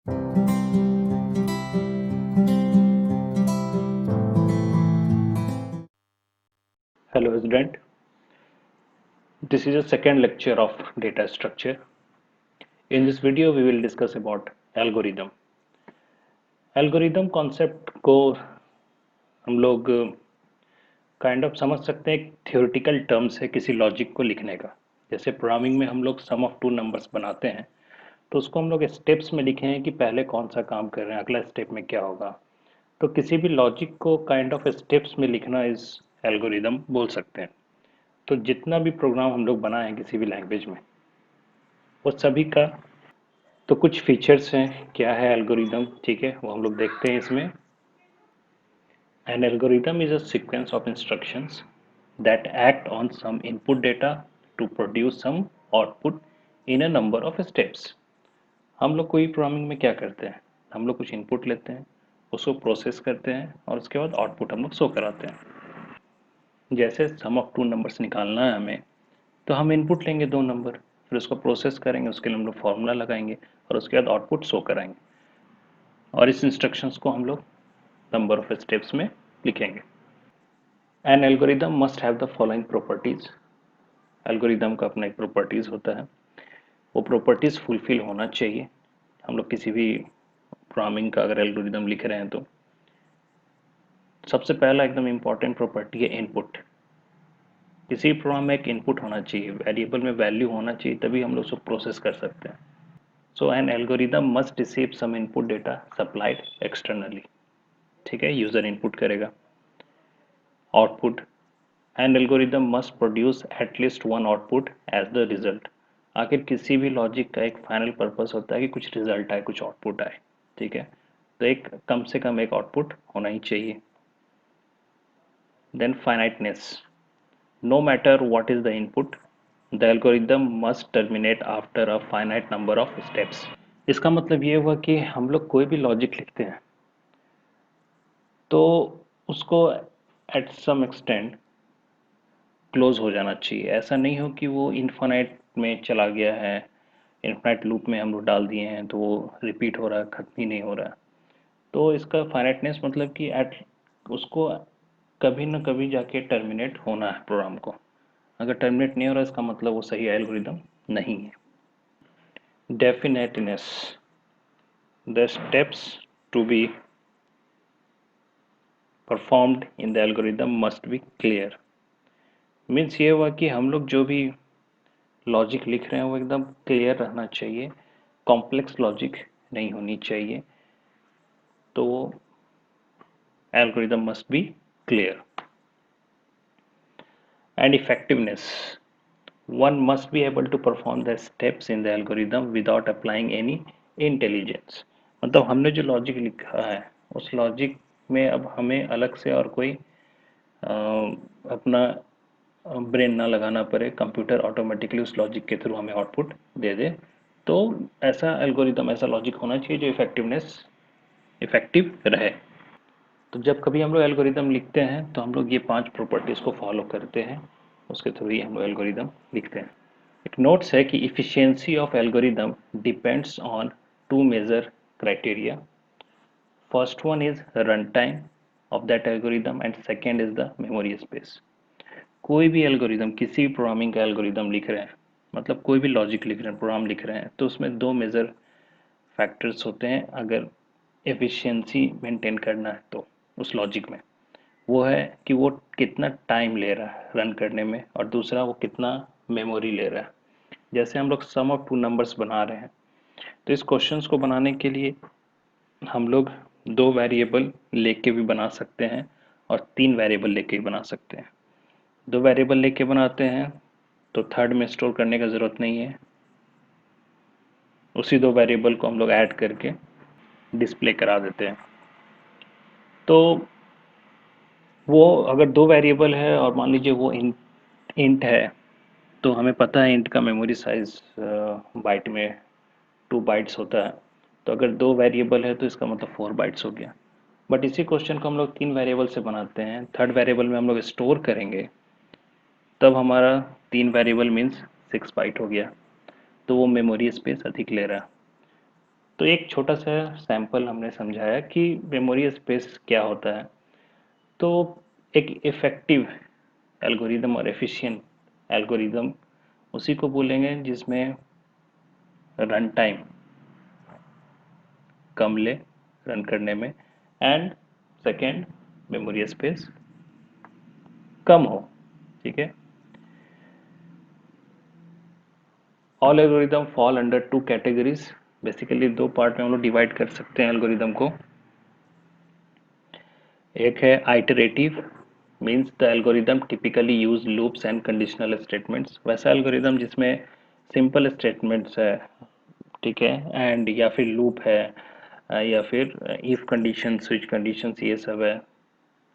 Hello student, this is the second lecture of data structure. In this video we will discuss about algorithm. Algorithm concept को हम लोग kind of समझ सकते हैं, एक theoretical terms है किसी लॉजिक को लिखने का। जैसे प्रोग्रामिंग में हम लोग सम ऑफ टू नंबर्स बनाते हैं तो उसको हम लोग स्टेप्स में लिखे हैं कि पहले कौन सा काम कर रहे हैं, अगला स्टेप में क्या होगा। तो किसी भी लॉजिक को काइंड ऑफ स्टेप्स में लिखना इस एल्गोरिदम बोल सकते हैं। तो जितना भी प्रोग्राम हम लोग बनाए हैं किसी भी लैंग्वेज में, वो सभी का तो कुछ फीचर्स हैं। क्या है एल्गोरिदम, ठीक है, वो हम लोग देखते हैं इसमें। An algorithm is a sequence of instructions that act on some input data to produce some output in a number of steps. हम लोग कोई प्रोग्रामिंग में क्या करते हैं, हम लोग कुछ इनपुट लेते हैं, उसको प्रोसेस करते हैं और उसके बाद आउटपुट हम लोग शो कराते हैं। जैसे सम ऑफ टू नंबर्स निकालना है हमें, तो हम इनपुट लेंगे दो नंबर, फिर उसको प्रोसेस करेंगे, उसके लिए हम लोग फॉर्मूला लगाएंगे और उसके बाद आउटपुट शो कराएंगे। और इस इंस्ट्रक्शंस को हम लोग नंबर ऑफ स्टेप्स में लिखेंगे। N algorithm must have the following properties. Algorithm का अपना एक प्रॉपर्टीज होता है, वो प्रॉपर्टीज फुलफिल होना चाहिए। हम लोग किसी भी प्रोग्रामिंग का अगर एल्गोरिदम लिख रहे हैं तो सबसे पहला एकदम इंपॉर्टेंट प्रॉपर्टी है इनपुट। किसी प्रोग्राम में एक इनपुट होना चाहिए, वेरिएबल में वैल्यू होना चाहिए, तभी हम लोग उसको प्रोसेस कर सकते हैं। So an algorithm must receive some input data supplied externally. ठीक है, यूजर इनपुट करेगा output. An algorithm must produce at least one output as the result. आखिर किसी भी लॉजिक का एक फाइनल पर्पस होता है कि कुछ रिजल्ट आए, कुछ आउटपुट आए। ठीक है, तो एक कम से कम एक आउटपुट होना ही चाहिए। Then finiteness, no matter what is the input the algorithm must terminate after a finite number of steps. इसका मतलब ये हुआ कि हम लोग कोई भी लॉजिक लिखते हैं तो उसको एट सम एक्सटेंट क्लोज हो जाना चाहिए। ऐसा नहीं हो कि वो इनफाइनाइट में चला गया है, इनफाइनाइट लूप में हम लोग डाल दिए हैं तो वो रिपीट हो रहा है, खत्म ही नहीं हो रहा है। तो इसका फाइनाइटनेस मतलब कि एट उसको कभी ना कभी जाके टर्मिनेट होना है प्रोग्राम को। अगर टर्मिनेट नहीं हो रहा इसका मतलब वो सही एल्गोरिदम नहीं है। Definiteness, the steps to be performed in the algorithm must be clear. Means ये हुआ कि हम लोग जो भी लॉजिक लिख रहे हैं वो एकदम क्लियर रहना चाहिए, कॉम्प्लेक्स लॉजिक नहीं होनी चाहिए। तो algorithm must be clear. And effectiveness, one must be able to perform the steps in the algorithm without applying any intelligence। मतलब हमने जो लॉजिक लिखा है उस लॉजिक में अब हमें अलग से और कोई अपना ब्रेन ना लगाना पड़े, कंप्यूटर ऑटोमेटिकली उस लॉजिक के थ्रू हमें आउटपुट दे दे। तो ऐसा एल्गोरिदम, ऐसा लॉजिक होना चाहिए जो इफेक्टिव रहे। तो जब कभी हम लोग एल्गोरिदम लिखते हैं तो हम लोग ये 5 प्रॉपर्टीज को फॉलो करते हैं, उसके थ्रू ही हम लोग एल्गोरिदम लिखते हैं। एक नोट्स है कि efficiency of algorithm depends on two major criteria. First one is runtime of that algorithm and second is the memory space। कोई भी एल्गोरिदम, किसी भी प्रोग्रामिंग का एल्गोरिदम लिख रहे हैं, मतलब कोई भी लॉजिक लिख रहे हैं, प्रोग्राम लिख रहे हैं, तो उसमें दो मेजर फैक्टर्स होते हैं अगर एफिशिएंसी मेंटेन करना है तो उस लॉजिक में। वो है कि वो कितना टाइम ले रहा है रन करने में और दूसरा वो कितना मेमोरी ले रहा है। जैसे हम लोग सम ऑफ टू नंबर्स बना रहे हैं तो इस क्वेश्चंस को बनाने के लिए हम लोग दो वेरिएबल लेके भी बना सकते हैं और तीन वेरिएबल लेके भी बना सकते हैं। दो वेरिएबल लेके बनाते हैं तो थर्ड में स्टोर करने का ज़रूरत नहीं है, उसी दो वेरिएबल को हम लोग ऐड करके डिस्प्ले करा देते हैं। तो वो अगर दो वेरिएबल है और मान लीजिए वो इंट है, तो हमें पता है इंट का मेमोरी साइज बाइट में 2 बाइट्स होता है। तो अगर दो वेरिएबल है तो इसका मतलब 4 बाइट्स हो गया। बट इसी क्वेश्चन को हम लोग तीन वेरिएबल से बनाते हैं, थर्ड वेरिएबल में हम लोग स्टोर करेंगे, तब हमारा तीन वेरिएबल मीन्स 6 बाइट हो गया, तो वो मेमोरी स्पेस अधिक ले रहा है। तो एक छोटा सा सैंपल हमने समझाया कि मेमोरी स्पेस क्या होता है। तो एक इफ़ेक्टिव एल्गोरिदम और एफिशिएंट एल्गोरिदम उसी को बोलेंगे जिसमें रन टाइम कम ले रन करने में, एंड सेकेंड मेमोरी स्पेस कम हो। ठीक है। All algorithm fall under two categories. Basically दो पार्ट में हम लोग डिवाइड कर सकते हैं एल्गोरिदम को। एक है iterative, means the algorithm typically use loops and conditional statements. वैसा एल्गोरिदम जिसमें सिंपल स्टेटमेंट्स है, ठीक है, एंड या फिर लूप है, या फिर इफ कंडीशन स्विच कंडीशंस ये सब है।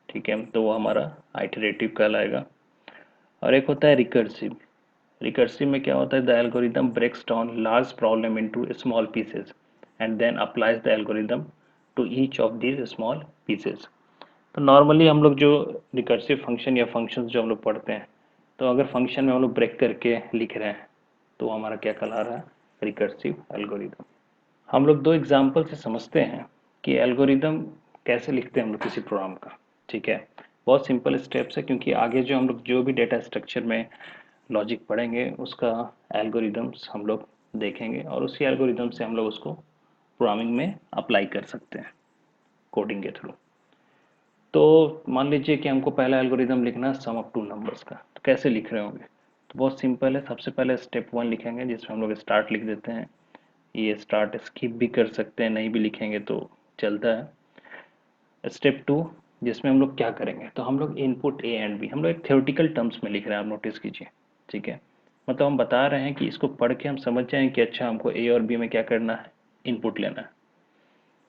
ठीक है, तो वो हमारा आइटरेटिव कहलाएगा। और एक होता है रिकर्सिव। रिकर्सिव में क्या होता है, the algorithm breaks down large problem into small pieces and then applies the algorithm to each of these small pieces. तो नॉर्मली हम लोग जो रिकर्सिव फंक्शन या फंक्शंस जो हम लोग पढ़ते हैं, तो अगर फंक्शन में हम लोग ब्रेक करके लिख रहे हैं तो हमारा क्या कहला रहा है, रिकर्सिव एल्गोरिदम। हम लोग दो एग्जाम्पल से समझते हैं कि एल्गोरिदम कैसे लिखते हैं हम लोग किसी प्रोग्राम का। ठीक है, बहुत सिंपल स्टेप्स है, क्योंकि आगे जो हम लोग जो भी डेटा स्ट्रक्चर में लॉजिक पढ़ेंगे उसका एल्गोरिदम्स हम लोग देखेंगे और उसी एल्गोरिदम से हम लोग उसको प्रोग्रामिंग में अप्लाई कर सकते हैं कोडिंग के थ्रू। तो मान लीजिए कि हमको पहला एल्गोरिदम लिखना है सम ऑफ टू नंबर्स का, तो कैसे लिख रहे होंगे, तो बहुत सिंपल है। सबसे पहले स्टेप 1 लिखेंगे जिसमें हम लोग स्टार्ट लिख देते हैं। ये स्टार्ट स्किप भी कर सकते हैं, नहीं भी लिखेंगे तो चलता है। स्टेप 2 जिसमें हम लोग क्या करेंगे, तो हम लोग इनपुट ए एंड बी, हम लोग एक थ्योरेटिकल टर्म्स में लिख रहे हैं, आप नोटिस कीजिए। ठीक है, मतलब हम बता रहे हैं कि इसको पढ़ के हम समझ जाएं कि अच्छा हमको ए और बी में क्या करना है, इनपुट लेना है।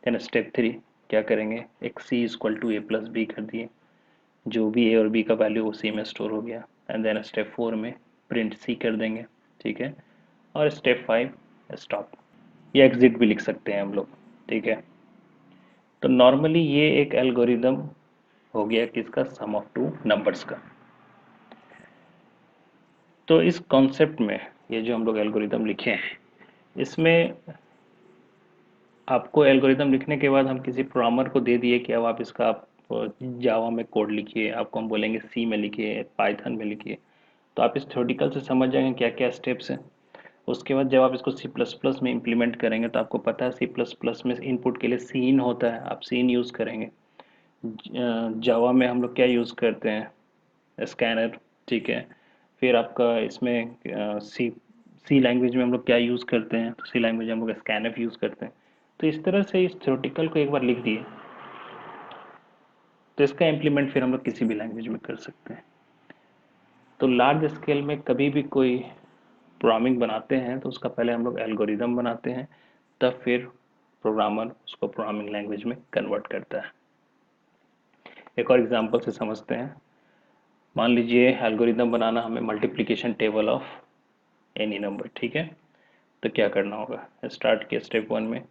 देन स्टेप 3 क्या करेंगे, एक C equal to A plus B कर दिए, जो भी ए और बी का वैल्यू उसी में स्टोर हो गया। एंड देन स्टेप 4 में प्रिंट सी कर देंगे। ठीक है, और स्टेप 5 स्टॉप या एग्जिट भी लिख सकते हैं हम लोग। ठीक है, तो नॉर्मली ये एक एल्गोरिदम हो गया किसका, सम ऑफ टू नंबर्स का। तो इस कॉन्सेप्ट में ये जो हम लोग एल्गोरिदम लिखे हैं, इसमें आपको एल्गोरिदम लिखने के बाद हम किसी प्रोग्रामर को दे दिए कि अब आप इसका आप जावा में कोड लिखिए, आपको हम बोलेंगे सी में लिखिए, पाइथन में लिखिए, तो आप इस थ्योरेटिकल से समझ जाएंगे क्या क्या स्टेप्स हैं। उसके बाद जब आप इसको सी प्लस प्लस में इम्प्लीमेंट करेंगे तो आपको पता है सी प्लस प्लस में इनपुट के लिए सीन होता है, आप सीन यूज़ करेंगे। जावा में हम लोग क्या यूज़ करते हैं, स्कैनर। ठीक है, फिर आपका इसमें सी सी लैंग्वेज में हम लोग क्या यूज़ करते हैं, तो सी लैंग्वेज में हम लोग स्कैनफ यूज़ करते हैं। तो इस तरह से इस थ्योरेटिकल को एक बार लिख दिए तो इसका इम्प्लीमेंट फिर हम लोग किसी भी लैंग्वेज में कर सकते हैं। तो लार्ज स्केल में कभी भी कोई प्रोग्रामिंग बनाते हैं तो उसका पहले हम लोग एल्गोरिदम बनाते हैं, तब फिर प्रोग्रामर उसको प्रोग्रामिंग लैंग्वेज में कन्वर्ट करता है। एक और एग्जांपल से समझते हैं। मान लीजिए एल्गोरिदम बनाना हमें multiplication table of any number. ठीक है, तो क्या करना होगा, स्टार्ट के स्टेप 1 में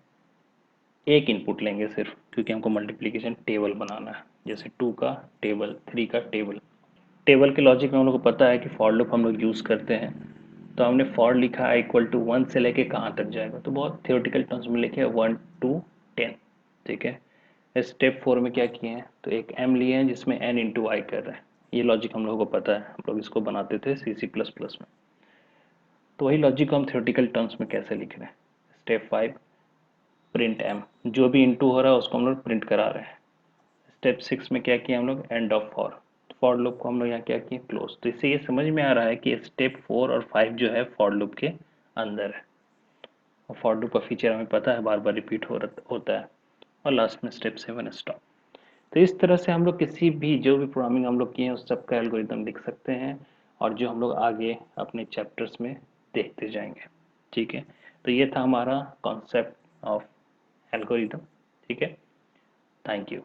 एक इनपुट लेंगे सिर्फ, क्योंकि हमको मल्टीप्लिकेशन टेबल बनाना है, जैसे 2 का टेबल, 3 का टेबल। टेबल के लॉजिक में हम लोग को पता है कि फॉर लूप हम लोग यूज़ करते हैं। तो हमने फॉर लिखा है इक्वल टू 1 से लेके कहाँ तक जाएगा, तो बहुत थियोरेटिकल टर्म्स में लिखे 1 to 10। ठीक है, स्टेप 4 में क्या किए हैं, तो एक एम लिए हैं जिसमें एन इंटू आई कर रहे हैं। ये लॉजिक हम लोगों को पता है, हम लोग इसको बनाते थे सी सी प्लस प्लस में। तो वही लॉजिक को हम थियोरेटिकल टर्म्स में कैसे लिख रहे हैं। स्टेप 5 प्रिंट एम, जो भी इंटू हो रहा है उसको हम लोग प्रिंट करा रहे हैं। स्टेप 6 में क्या किया हम लोग, एंड ऑफ फॉर लूप को हम लोग यहाँ क्या किए, क्लोज। तो इससे ये समझ में आ रहा है कि स्टेप 4 और 5 जो है फॉर लूप के अंदर है, और फॉर लूप का फीचर हमें पता है बार बार रिपीट होता है। और लास्ट में स्टेप 7 स्टॉप। तो इस तरह से हम लोग किसी भी जो भी प्रोग्रामिंग हम लोग किए हैं उस सब का एल्गोरिदम लिख सकते हैं, और जो हम लोग आगे अपने चैप्टर्स में देखते जाएंगे। ठीक है, तो ये था हमारा कॉन्सेप्ट ऑफ एल्गोरिदम। ठीक है, थैंक यू।